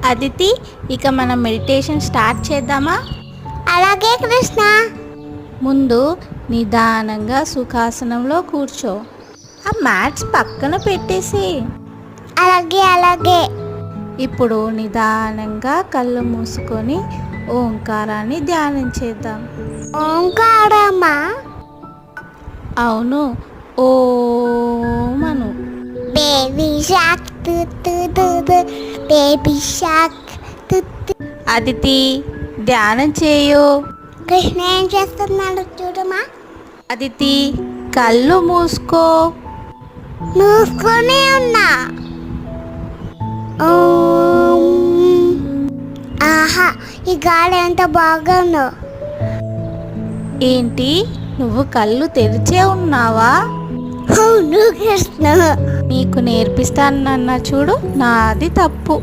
అదితి, ఇక మనం meditation start చేద్దామా? అలాగే కృష్ణ. ముందు నిదానంగా సుఖాసనంలో కూర్చో. ఆ మ్యాట్స్ పక్కన పెట్టేసి. అలాగే. ఇప్పుడు నిదానంగా కళ్ళు మూసుకొని ఓంకారాన్ని ధ్యానం చేద్దాం. ఓంకారమా? అవును, ఓం అను. Baby shock baby shock. Aditi, ధ్యానం చేయు. కృష్ణ ఏం చేస్తున్నాడు చూడమా. అదితి, కళ్ళు మూసుకో. మూసుకొని ఉన్నా. ఆహా, ఈ గాలి ఎంత బాగుందో. ఏంటి, నువ్వు కళ్ళు తెరిచే ఉన్నావా? అవును కృష్ణ. నీకు నేర్పిస్తానన్నా చూడు, నాది తప్పు.